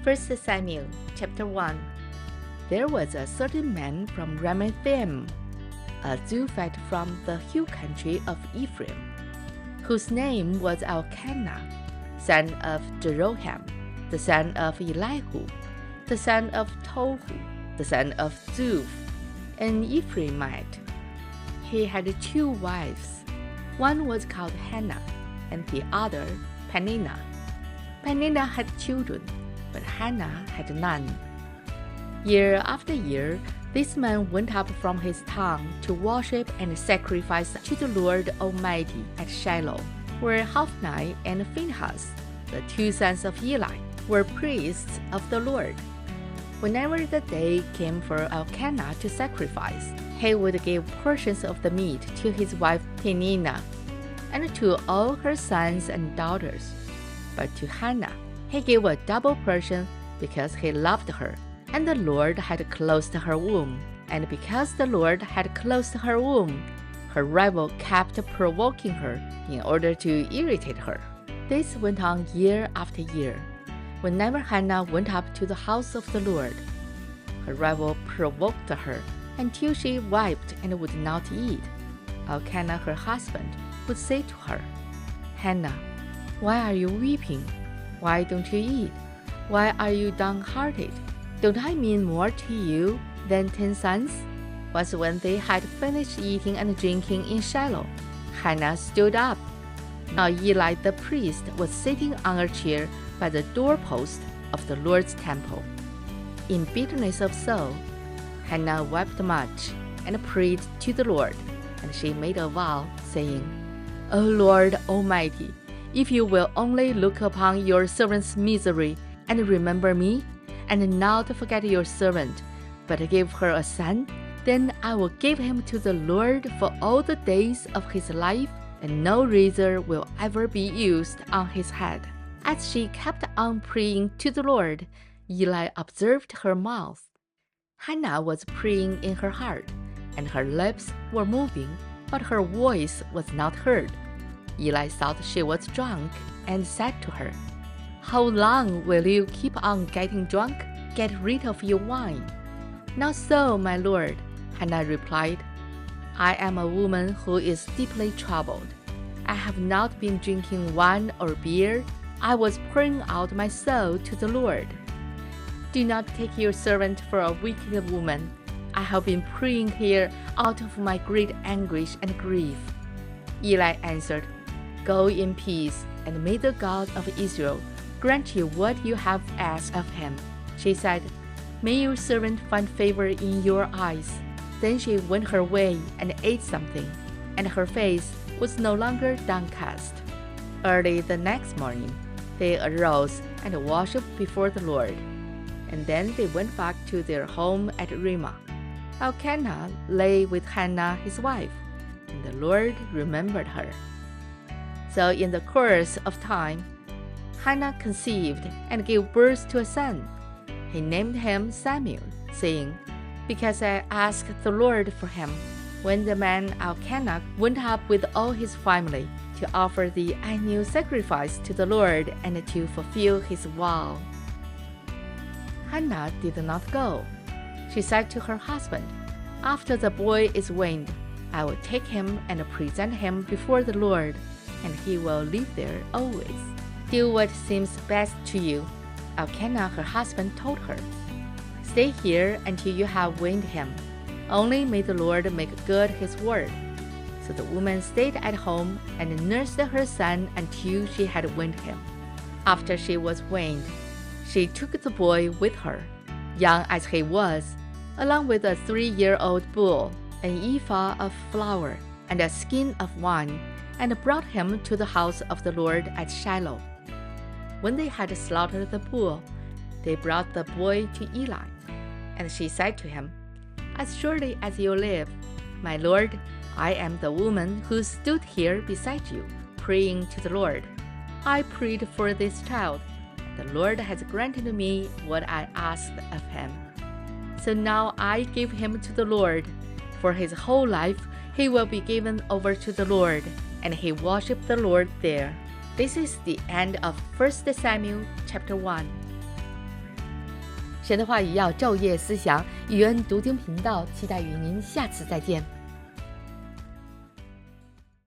1 Samuel chapter 1. There was a certain man from Ramathaim, a Zophite from the hill country of Ephraim, whose name was Elkanah, son of Jeroham, the son of Elihu, the son of Tohu, the son of Zuph, an Ephraimite. He had 2 wives. One was called Hannah, and the other Peninnah. Peninnah had children, but Hannah had none. Year after year, this man went up from his town to worship and sacrifice to the Lord Almighty at Shiloh, where Hophni and Phinehas, the 2 sons of Eli, were priests of the Lord. Whenever the day came for Elkanah to sacrifice, he would give portions of the meat to his wife Peninnah, and to all her sons and daughters. But to Hannah he gave a double portion because he loved her, and the Lord had closed her womb. And because the Lord had closed her womb, her rival kept provoking her in order to irritate her. This went on year after year. Whenever Hannah went up to the house of the Lord, her rival provoked her until she wept and would not eat. Elkanah, her husband, would say to her, "Hannah, why are you weeping? Why don't you eat? Why are you downhearted? Don't I mean more to you than 10 sons?" Once when they had finished eating and drinking in Shiloh, Hannah stood up. Now Eli the priest was sitting on a chair by the doorpost of the Lord's temple. In bitterness of soul, Hannah wept much and prayed to the Lord, and she made a vow, saying, "O Lord Almighty, if you will only look upon your servant's misery and remember me, and not forget your servant, but give her a son, then I will give him to the Lord for all the days of his life, and no razor will ever be used on his head." As she kept on praying to the Lord, Eli observed her mouth. Hannah was praying in her heart, and her lips were moving, but her voice was not heard. Eli thought she was drunk and said to her, "How long will you keep on getting drunk? Get rid of your wine." "Not so, my lord," Hannah replied. "I am a woman who is deeply troubled. I have not been drinking wine or beer. I was pouring out my soul to the Lord. Do not take your servant for a wicked woman. I have been praying here out of my great anguish and grief." Eli answered, "Go in peace, and may the God of Israel grant you what you have asked of him." She said, "May your servant find favor in your eyes." Then she went her way and ate something, and her face was no longer downcast. Early the next morning, they arose and worshipped before the Lord, and then they went back to their home at Ramah. Elkanah lay with Hannah his wife, and the Lord remembered her. So in the course of time, Hannah conceived and gave birth to a son. He named him Samuel, saying, "Because I asked the Lord for him." When the man Elkanah went up with all his family to offer the annual sacrifice to the Lord and to fulfill his vow, Hannah did not go. She said to her husband, "After the boy is weaned, I will take him and present him before the Lord, and he will live there always. Do what seems best to you." Elkanah, her husband, told her, "Stay here until you have weaned him. Only may the Lord make good his word." So the woman stayed at home and nursed her son until she had weaned him. After she was weaned, she took the boy with her, young as he was, along with a 3-year-old bull, an ephah of flour, and a skin of wine, and brought him to the house of the Lord at Shiloh. When they had slaughtered the bull, they brought the boy to Eli, and she said to him, "As surely as you live, my lord, I am the woman who stood here beside you, praying to the Lord. I prayed for this child. The Lord has granted me what I asked of him. So now I give him to the Lord. For his whole life he will be given over to the Lord." And he worshipped the Lord there. This is the end of 1 Samuel chapter 1. 神的话语要昼夜思想，宇恩读经频道期待与您下次再见。